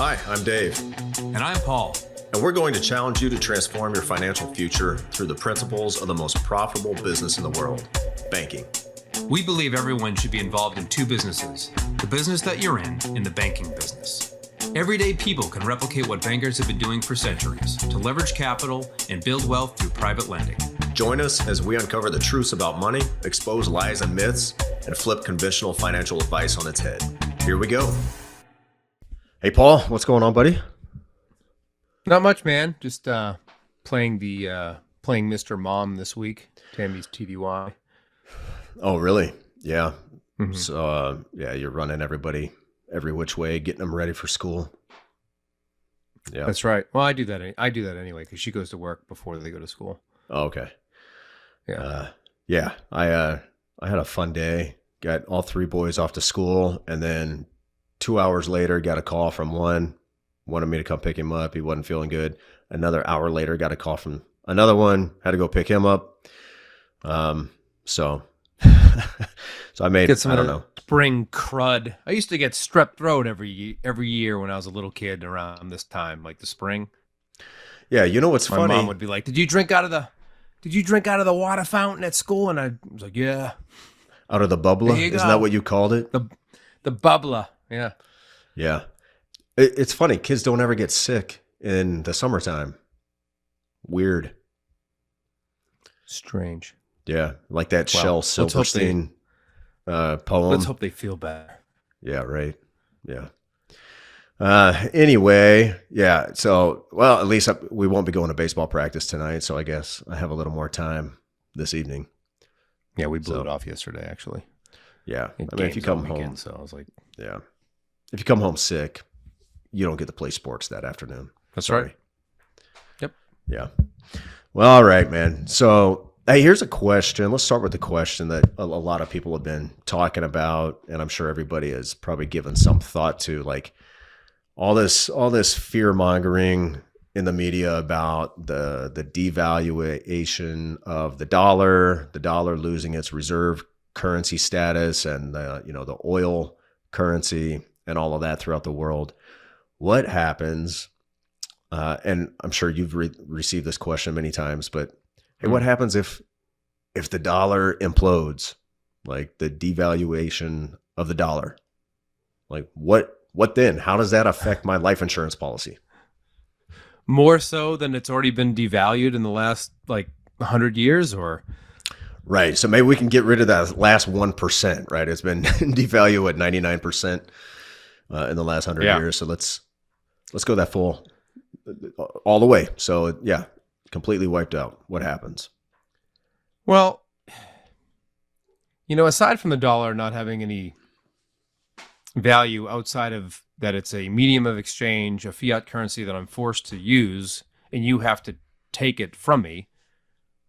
Hi, I'm Dave, And I'm Paul. and we're going to challenge you to transform your financial future through the principles of the most profitable business in the world, banking. We believe everyone should be involved in two businesses, the business that you're in and the banking business. Everyday people can replicate what bankers have been doing for centuries to leverage capital and build wealth through private lending. Join us as we uncover the truths about money, expose lies and myths, and flip conventional financial advice on its head. Here we go. Hey, Paul, what's going on, buddy? Not much, man. Just playing Mr. Mom this week, Tammy's TDY. Oh, really? Yeah. Mhm. So, you're running everybody every which way, getting them ready for school. Yeah. That's right. Well, I do that anyway because she goes to work before they go to school. Oh, okay. Yeah. I had a fun day. Got all three boys off to school, and then 2 hours later, got a call from one. Wanted me to come pick him up. He wasn't feeling good. Another hour later, got a call from another one. Had to go pick him up. So I made, Get some I of don't the know. spring crud. I used to get strep throat every year when I was a little kid around this time, like the spring. Yeah, you know what's My funny? mom would be like, "Did you drink out of the water fountain at school?" And I was like, "Yeah." Out of the bubbler? There you Isn't go. that what you called it? The bubbler. Yeah. Yeah. It's funny. Kids don't ever get sick in the summertime. Weird. Strange. Yeah. Like that Well, Shel let's hope Silverstein poem. Let's hope they feel better. Yeah, right. Yeah. Anyway, yeah. So, well, at least we won't be going to baseball practice tonight. So I guess I have a little more time this evening. Yeah, we blew So- it off yesterday, actually. Yeah. It I mean, if you games all come home, weekend, so I was like, yeah. If you come home sick, you don't get to play sports that afternoon. "That's Sorry. right." Yep. Yeah. Well, all right, man. So, hey, here's a question. Let's start with the question that a lot of people have been talking about, and I'm sure everybody has probably given some thought to, like all this fear mongering in the media about the devaluation of the dollar losing its reserve currency status, and the oil currency and all of that throughout the world. What happens? And I'm sure you've received this question many times, but hey, what happens if the dollar implodes, like the devaluation of the dollar? Like what then? How does that affect my life insurance policy? More so than it's already been devalued in the last 100 years, or Right. So maybe we can get rid of that last 1%, right? It's been devalued at 99% in the last 100 Yeah. years. So let's go that full all the way. So yeah, completely wiped out. What happens? well, aside from the dollar not having any value outside of that, it's a medium of exchange, a fiat currency that I'm forced to use, and you have to take it from me,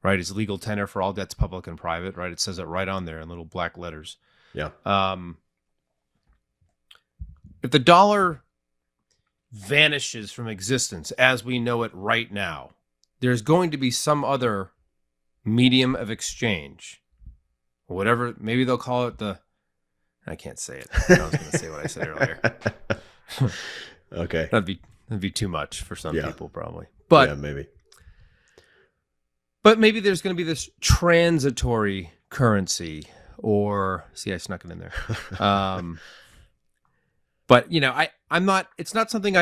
right? It's legal tender for all debts, public and private, right? It says it right on there in little black letters. Yeah. If the dollar vanishes from existence as we know it right now, there's going to be some other medium of exchange, whatever. Maybe they'll call it I can't say it. I was going to say what I said earlier. Okay. That'd be too much for some Yeah. people, probably. Yeah, maybe. But maybe there's going to be this transitory currency, or see, I snuck it in there. But I'm not. It's not something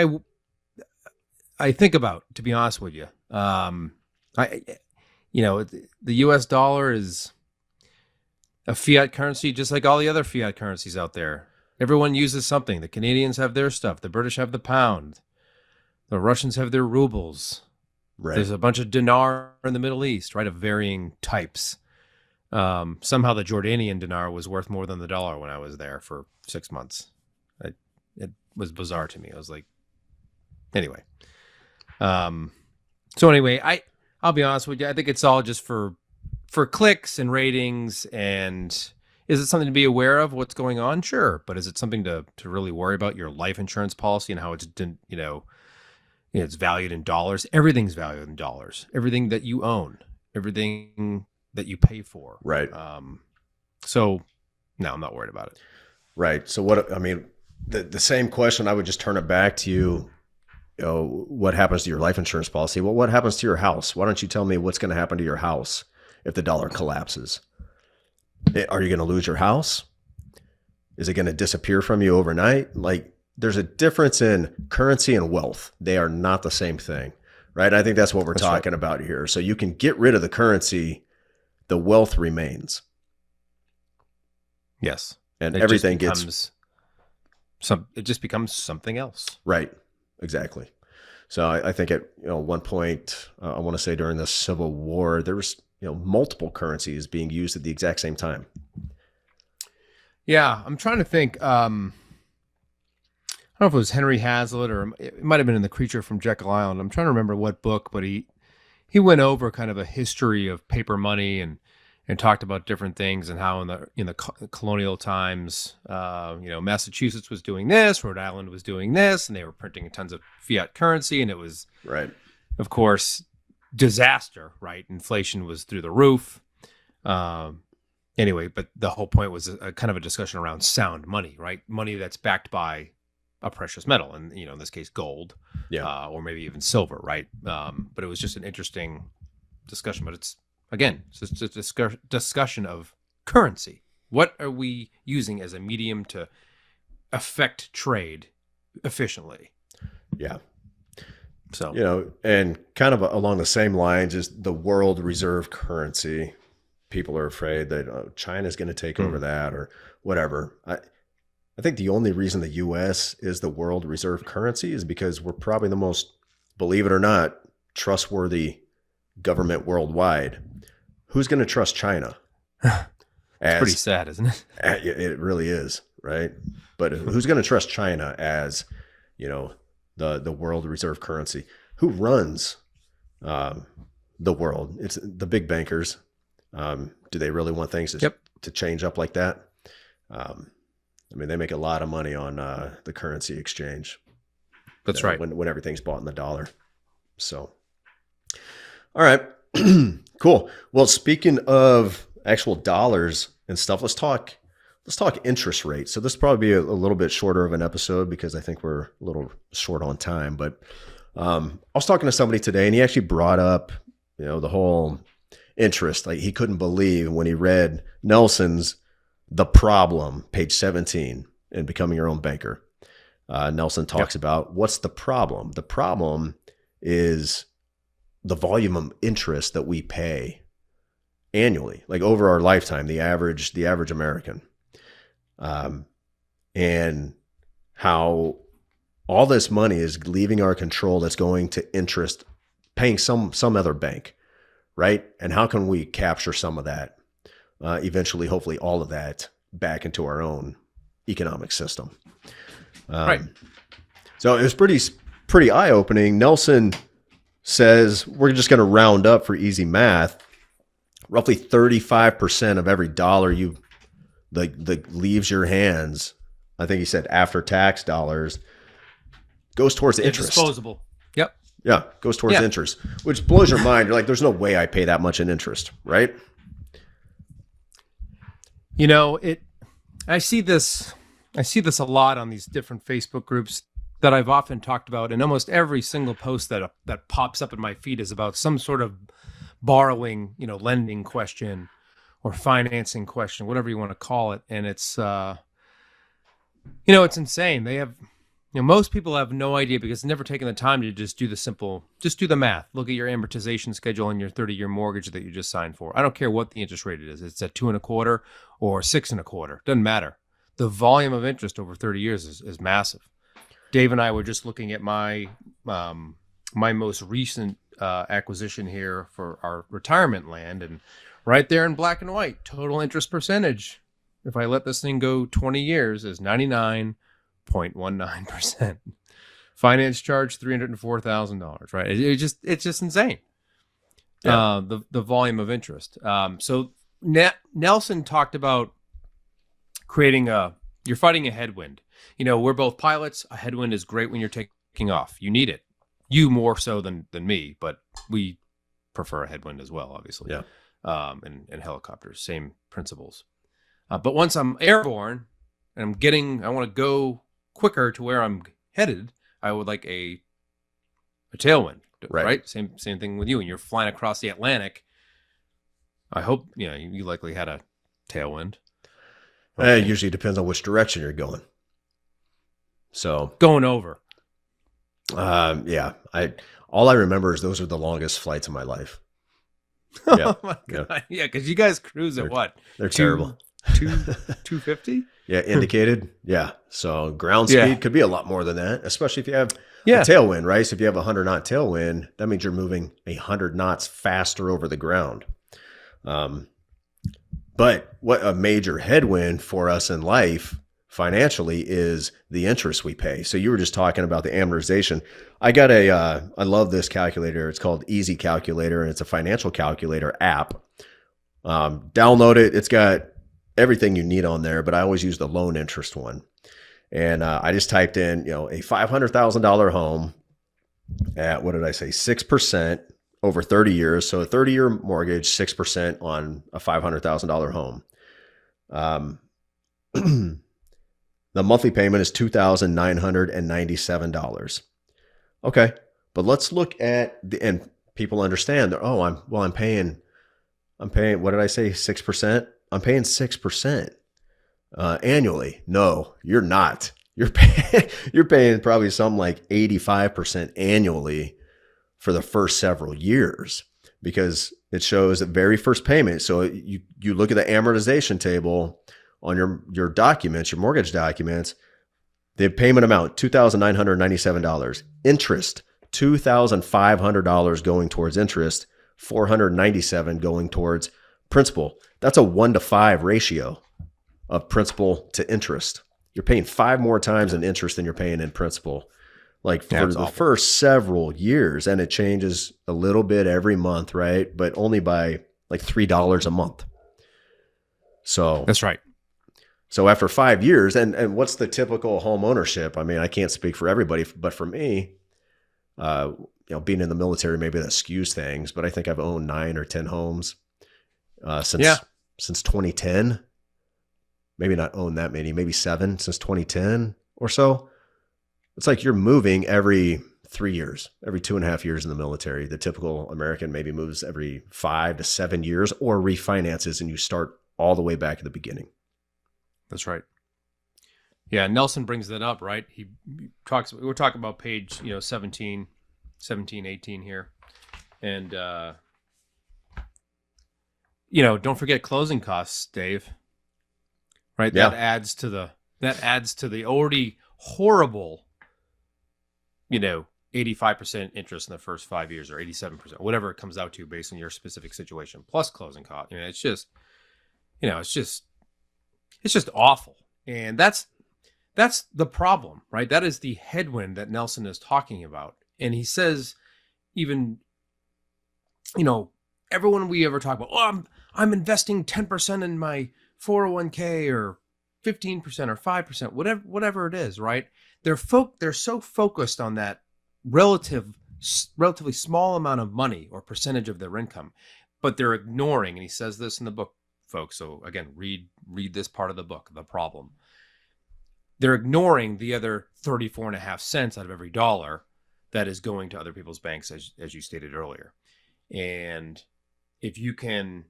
I think about, to be honest with you. The U.S. dollar is a fiat currency, just like all the other fiat currencies out there. Everyone uses something. The Canadians have their stuff. The British have the pound. The Russians have their rubles. Right. There's a bunch of dinar in the Middle East, right, of varying types. Somehow the Jordanian dinar was worth more than the dollar when I was there for 6 months. It was bizarre to me. I was like, anyway. So anyway, I'll be honest with you. I think it's all just for clicks and ratings. And is it something to be aware of what's going on? Sure. But is it something to really worry about your life insurance policy and how it's, it's valued in dollars? Everything's valued in dollars. Everything that you own, everything that you pay for. Right. So no, I'm not worried about it. Right. So what, I mean, the same question, I would just turn it back to you. You know, what happens to your life insurance policy? Well, what happens to your house? Why don't you tell me what's going to happen to your house if the dollar collapses? Are you going to lose your house? Is it going to disappear from you overnight? Like, there's a difference in currency and wealth. They are not the same thing, right? I think that's what we're talking about here. So you can get rid of the currency, the wealth remains. Yes. And it everything it just becomes something else. Right. Exactly. So I think at one point, I want to say during the Civil War, there was multiple currencies being used at the exact same time. Yeah, I'm trying to think. I don't know if it was Henry Hazlitt or it might have been in The Creature from Jekyll Island. I'm trying to remember what book, but he went over kind of a history of paper money and talked about different things and how in the colonial times, Massachusetts was doing this, Rhode Island was doing this, and they were printing tons of fiat currency, and it was, right, of course, disaster. Right, inflation was through the roof. Anyway, but the whole point was a kind of a discussion around sound money, right? Money that's backed by a precious metal, and in this case, gold, or maybe even silver, right? But it was just an interesting discussion. But it's just a discussion of currency. What are we using as a medium to affect trade efficiently? Yeah. So and kind of along the same lines is the world reserve currency. People are afraid that China's going to take over that or whatever. I think the only reason the U.S. is the world reserve currency is because we're probably the most, believe it or not, trustworthy government worldwide. Who's going to trust China? It's pretty sad, isn't it? It really is, right? But who's going to trust China as, the world reserve currency? Who runs the world? It's the big bankers. Do they really want things to change up like that? They make a lot of money on the currency exchange. That's right. When everything's bought in the dollar. So, all right, cool. Well, speaking of actual dollars and stuff, let's talk interest rates. So this will probably be a little bit shorter of an episode because I think we're a little short on time. But I was talking to somebody today, and he actually brought up, the whole interest. Like, he couldn't believe when he read Nelson's The Problem, page 17, in Becoming Your Own Banker. Nelson talks about what's the problem. The problem is the volume of interest that we pay annually, like over our lifetime, the average American, and how all this money is leaving our control. That's going to interest, paying some other bank, right? And how can we capture some of that? Eventually, hopefully all of that back into our own economic system. Right. So it was pretty eye-opening. Nelson says, we're just going to round up for easy math. Roughly 35% of every dollar that leaves your hands, I think he said after-tax dollars, goes towards interest. Disposable. Yep. Yeah, goes towards interest, which blows your mind. You're like, there's no way I pay that much in interest, right? I see this a lot on these different Facebook groups that I've often talked about, and almost every single post that pops up in my feed is about some sort of borrowing, lending question or financing question, whatever you want to call it. And it's, it's insane. They have, most people have no idea because they've never taken the time to just do the math. Look at your amortization schedule and your 30-year mortgage that you just signed for. I don't care what the interest rate it is. It's at 2.25% or 6.25%. Doesn't matter. The volume of interest over 30 years is massive. Dave and I were just looking at my most recent acquisition here for our retirement land, and right there in black and white, total interest percentage, if I let this thing go 20 years, is 99.19%. Finance charge $304,000. Right? It's just insane. Yeah. The volume of interest. So Nelson talked about you're fighting a headwind. We're both pilots. A headwind is great when you're taking off. You need it. You more so than me, but we prefer a headwind as well, obviously. Yeah. And helicopters, same principles. But once I'm airborne and I want to go quicker to where I'm headed, I would like a tailwind, right? Same thing with you. And you're flying across the Atlantic. I hope, you likely had a tailwind. It usually depends on which direction you're going. So going over. Yeah, all I remember is those are the longest flights of my life. Yeah. Oh my God. Yeah, because you guys cruise at what? They're terrible. 250? Yeah, indicated. Yeah. So ground speed could be a lot more than that, especially if you have a tailwind, right? So if you have a 100-knot tailwind, that means you're moving 100 knots faster over the ground. But what a major headwind for us in life financially is the interest we pay. So you were just talking about the amortization. I got I love this calculator. It's called Easy Calculator, and it's a financial calculator app. Download it. It's got everything you need on there, but I always use the loan interest one. And I just typed in, a $500,000 home at, what did I say, 6% over 30 years. So a 30-year mortgage, 6% on a $500,000 home. The monthly payment is $2,997. Okay. But let's look at and people understand that, I'm paying, what did I say? 6%. I'm paying 6%, annually. No, you're not. You're paying probably something like 85% annually for the first several years, because it shows the very first payment. So you look at the amortization table on your documents, your mortgage documents, the payment amount, $2,997. Interest, $2,500 going towards interest, $497 going towards principal. That's a 1-to-5 ratio of principal to interest. You're paying 5 more times in interest than you're paying in principal, like for the first several years. And it changes a little bit every month, right? But only by like $3 a month. So that's right. So after 5 years, and what's the typical home ownership? I mean, I can't speak for everybody, but for me, being in the military, maybe that skews things, but I think I've owned 9 or 10 homes since 2010. Maybe not owned that many, maybe 7 since 2010 or so. It's like you're moving every 3 years, every 2.5 years in the military. The typical American maybe moves every 5 to 7 years or refinances, and you start all the way back at the beginning. That's right. Yeah, Nelson brings that up, right? We're talking about page, 17, 18 here. And don't forget closing costs, Dave. Right? Yeah. That adds to the already horrible, 85% interest in the first 5 years, or 87%, whatever it comes out to based on your specific situation, plus closing costs. It's just, it's just awful. And that's the problem, right? That is the headwind that Nelson is talking about. And he says, even, everyone we ever talk about, I'm investing 10% in my 401k or 15% or 5%, whatever it is, right? They're so focused on that relatively small amount of money or percentage of their income, but they're ignoring, and he says this in the book, folks. So again, read this part of the book, The Problem. They're ignoring the other 34.5 cents out of every dollar that is going to other people's banks, as you stated earlier. And if you can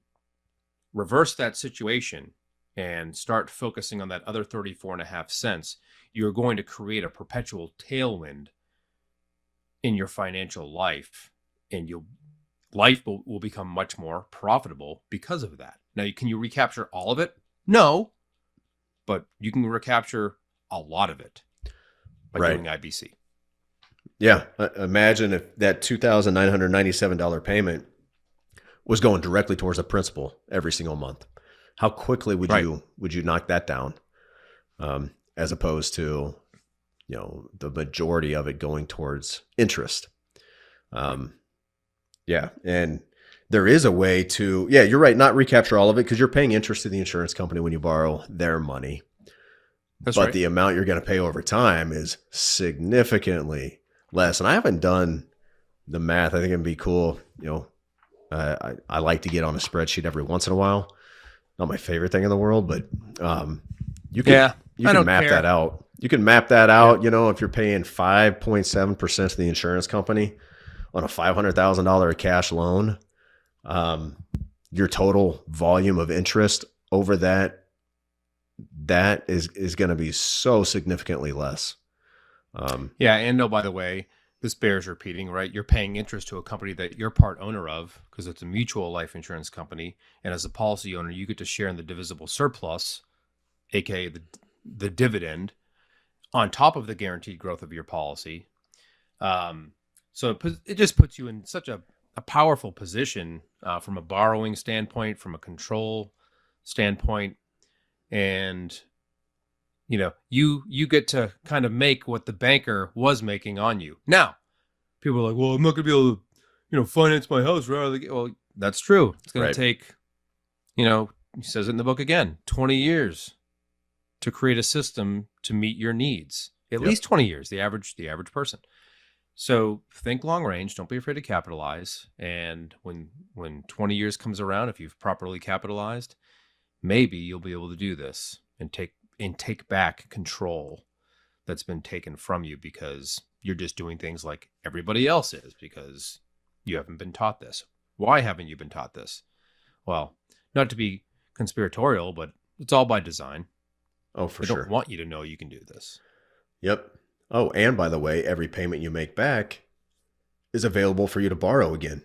reverse that situation and start focusing on that other 34.5 cents, you're going to create a perpetual tailwind in your financial life, and life will become much more profitable because of that. Now, can you recapture all of it? No, but you can recapture a lot of it by doing IBC. Yeah. Imagine if that $2,997 payment was going directly towards the principal every single month. How quickly would you knock that down? As opposed to, the majority of it going towards interest. Yeah. And there is a way to, you're right, not recapture all of it, because you're paying interest to the insurance company when you borrow their money. But the amount you're going to pay over time is significantly less. And I haven't done the math. I think it'd be cool. I like to get on a spreadsheet every once in a while. Not my favorite thing in the world, but you can map that out. You can map that out. You know, if you're paying 5.7% to the insurance company on a $500,000 cash loan, your total volume of interest over that is going to be so significantly less. Yeah, and no, by the way, this bears repeating, right? You're paying interest to a company that you're part owner of because it's a mutual life insurance company, and as a policy owner, you get to share in the divisible surplus, aka the dividend, on top of the guaranteed growth of your policy. So it just puts you in such a powerful position from a borrowing standpoint, from a control standpoint, and you get to kind of make what the banker was making on you. Now, people are like, well, I'm not going to be able to, finance my house. Right? Well, that's true. It's going to take, he says it in the book again, 20 years to create a system to meet your needs. At least 20 years, the average person. So think long range. Don't be afraid to capitalize. And when 20 years comes around, if you've properly capitalized, maybe you'll be able to do this and take back control that's been taken from you because you're just doing things like everybody else is because you haven't been taught this. Why haven't you been taught this? Well, not to be conspiratorial, but it's all by design. Oh, for they sure. Don't want you to know you can do this. Yep. Oh, and by the way, every payment you make back is available for you to borrow again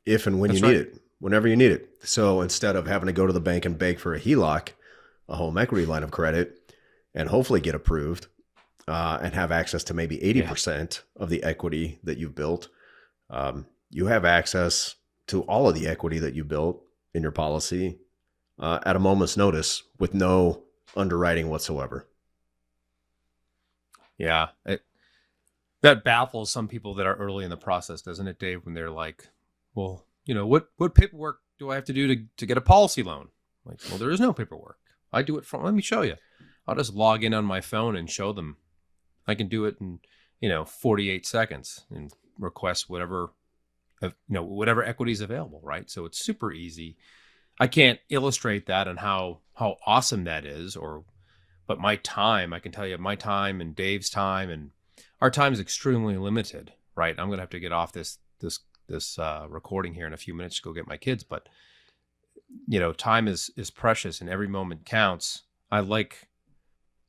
if and when you need it, whenever you need it. So instead of having to go to the bank and beg for a HELOC, a home equity line of credit, and hopefully get approved and have access to maybe 80% of the equity that you've built, you have access to all of the equity that you built in your policy at a moment's notice with no underwriting whatsoever. Yeah. That baffles some people that are early in the process, doesn't it, Dave? When they're like, well, what paperwork do I have to do to get a policy loan? Like, well, there is no paperwork. I do it let me show you. I'll just log in on my phone and show them. I can do it in, 48 seconds and request whatever equity is available, right? So it's super easy. I can't illustrate that and how awesome that is, but my time, I can tell you my time and Dave's time and our time is extremely limited, right? I'm going to have to get off this recording here in a few minutes to go get my kids, but time is precious and every moment counts. I like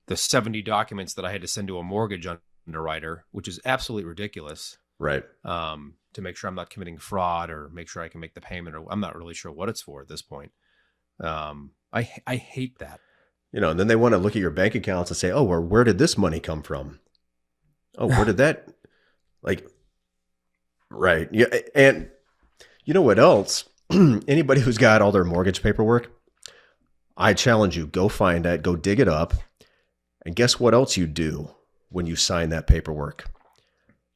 the 70 documents that I had to send to a mortgage underwriter, which is absolutely ridiculous. Right. To make sure I'm not committing fraud or make sure I can make the payment, or I'm not really sure what it's for at this point. I hate that. And then they want to look at your bank accounts and say, oh, where did this money come from? Oh, where did that, right. Yeah. And you know what else? Anybody who's got all their mortgage paperwork, I challenge you, go find that, go dig it up. And guess what else you do when you sign that paperwork?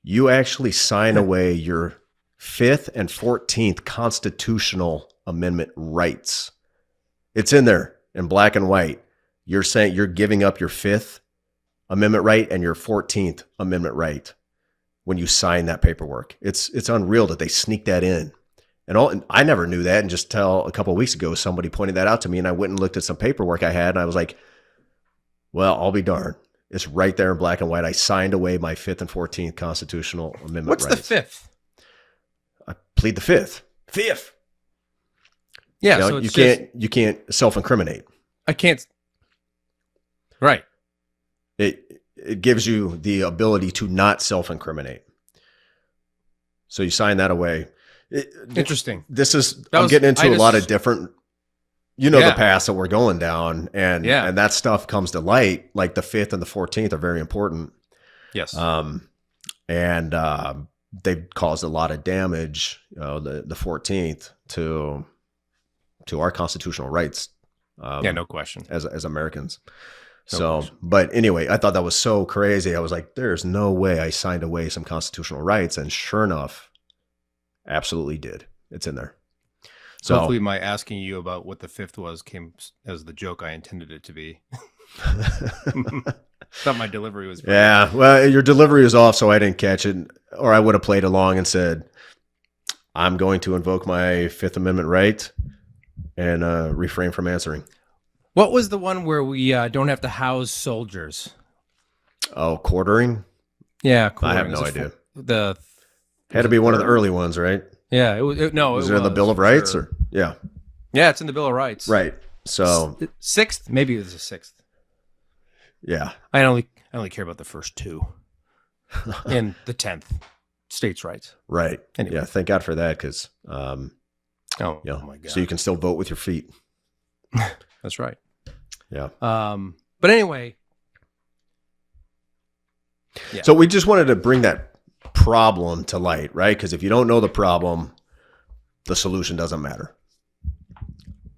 You actually sign away your 5th and 14th constitutional amendment rights. It's in there in black and white. You're saying you're giving up your 5th amendment right and your 14th amendment right when you sign that paperwork. It's unreal that they sneak that in. And I never knew that, and just till a couple of weeks ago, somebody pointed that out to me, and I went and looked at some paperwork I had, and I was like, well, I'll be darned. It's right there in black and white. I signed away my 5th and 14th constitutional amendment rights. What's the 5th? I plead the 5th. 5th. Yeah, so you can't self-incriminate. I can't. Right. It gives you the ability to not self-incriminate. So you sign that away. Interesting. I'm getting into a lot of different, the paths that we're going down, and that stuff comes to light. Like the 5th and the 14th are very important. Yes. And they've caused a lot of damage. The 14th to our constitutional rights. No question. As Americans. But anyway, I thought that was so crazy. I was like, there's no way I signed away some constitutional rights. And sure enough, absolutely did. It's in there. So hopefully my asking you about what the 5th was came as the joke I intended it to be. Thought my delivery was very good. Well, your delivery was off, so I didn't catch it. Or I would have played along and said, I'm going to invoke my 5th Amendment right and refrain from answering. What was the one where we don't have to house soldiers? Oh, quartering? Yeah, I have quartering. no It's idea. The Had to be one of the early ones, right? yeah, no, Was it in the Bill of for Rights sure. or yeah, Yeah, it's in the Bill of Rights. right? So Sixth, maybe it was the sixth. yeah, I only care about the first two, and the 10th, states' rights. right. Anyway. Yeah, thank God for that because Oh, yeah, my God. so you can still vote with your feet. That's right. Yeah. But anyway. Yeah. So we just wanted to bring that problem to light, right? Because if you don't know the problem, the solution doesn't matter.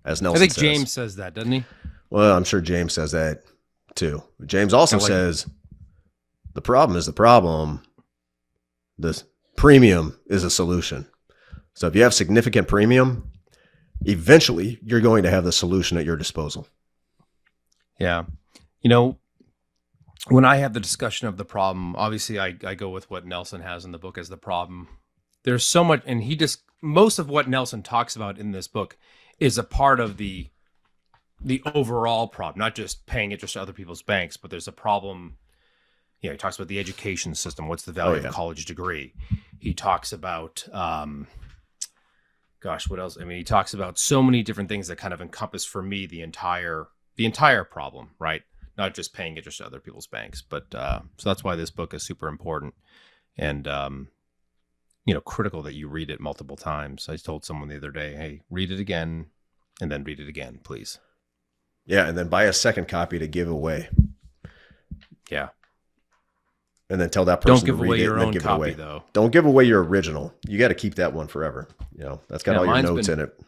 As Nelson I think says. James says that, doesn't he? Well, I'm sure James says that too. James also says the problem is the problem. The premium is a solution. So if you have significant premium, eventually you're going to have the solution at your disposal. Yeah. You know, when I have the discussion of the problem, obviously I go with what Nelson has in the book as the problem. There's so much, and most of what Nelson talks about in this book is a part of the overall problem, not just paying interest to other people's banks, but there's a problem. You know, he talks about the education system. What's the value of a college degree? He talks about, what else? I mean, he talks about so many different things that kind of encompass for me the entire problem, right? Not just paying interest to other people's banks, but so that's why this book is super important and critical that you read it multiple times. I told someone the other day, hey, read it again and then read it again, please. Yeah, and then buy a second copy to give away. Yeah. And then tell that person don't give to read away it your and then own give it copy, away. though. Don't give away your original. You got to keep that one forever. You know, that's got all your notes in it.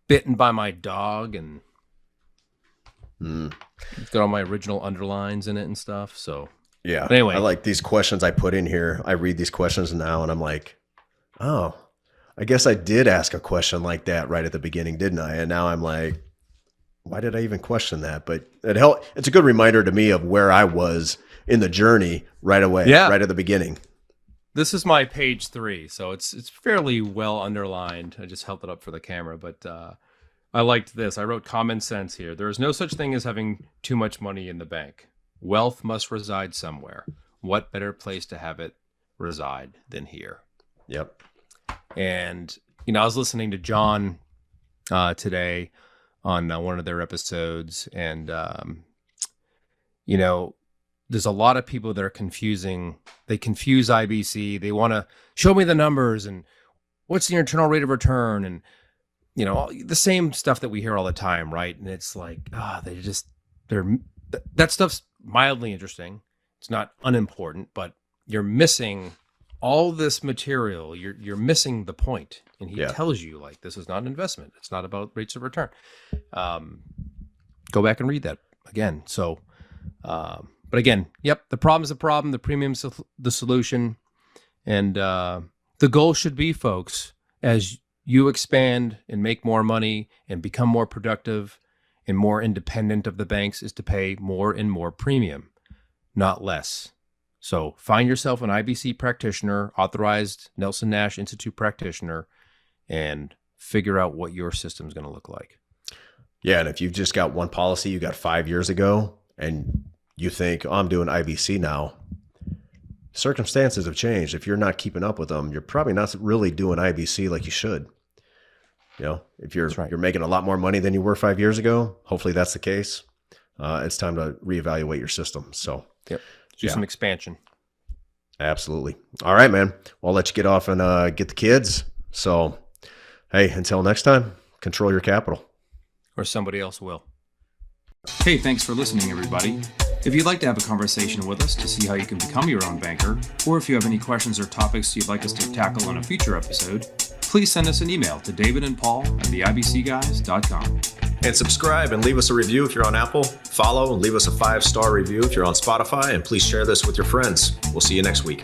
Bitten by my dog, and it's got all my original underlines in it and stuff. So yeah. But anyway, I like these questions I put in here. I read these questions now, and I'm like, oh, I guess I did ask a question like that right at the beginning, didn't I? And now I'm like, why did I even question that? But it's a good reminder to me of where I was in the journey right away, right at the beginning. This is my page 3, so it's fairly well underlined. I just held it up for the camera, but I liked this. I wrote common sense here. There is no such thing as having too much money in the bank. Wealth must reside somewhere. What better place to have it reside than here? Yep. And, I was listening to John today on one of their episodes, and, there's a lot of people that are confusing. They confuse IBC. They want to show me the numbers and what's the internal rate of return and, the same stuff that we hear all the time, right? And it's like, that stuff's mildly interesting. It's not unimportant, but you're missing all this material. You're missing the point. And he tells you, like, this is not an investment. It's not about rates of return. Go back and read that again. So, but again, the problem is the problem. The premium's the solution. And the goal should be, folks, as you expand and make more money and become more productive and more independent of the banks, is to pay more and more premium, not less. So find yourself an IBC practitioner, authorized Nelson Nash Institute practitioner, and figure out what your system is going to look like. Yeah, and if you've just got one policy you got 5 years ago and you think, oh, I'm doing IBC now, circumstances have changed. If you're not keeping up with them, you're probably not really doing IBC like you should. If you're making a lot more money than you were 5 years ago, hopefully that's the case. It's time to reevaluate your system. So do some expansion. Absolutely. All right, man. Well, I'll let you get off and get the kids. So, hey, until next time, control your capital. Or somebody else will. Hey, thanks for listening, everybody. If you'd like to have a conversation with us to see how you can become your own banker, or if you have any questions or topics you'd like us to tackle on a future episode, please send us an email to davidandpaul@theibcguys.com. And subscribe and leave us a review if you're on Apple. Follow and leave us a 5-star review if you're on Spotify. And please share this with your friends. We'll see you next week.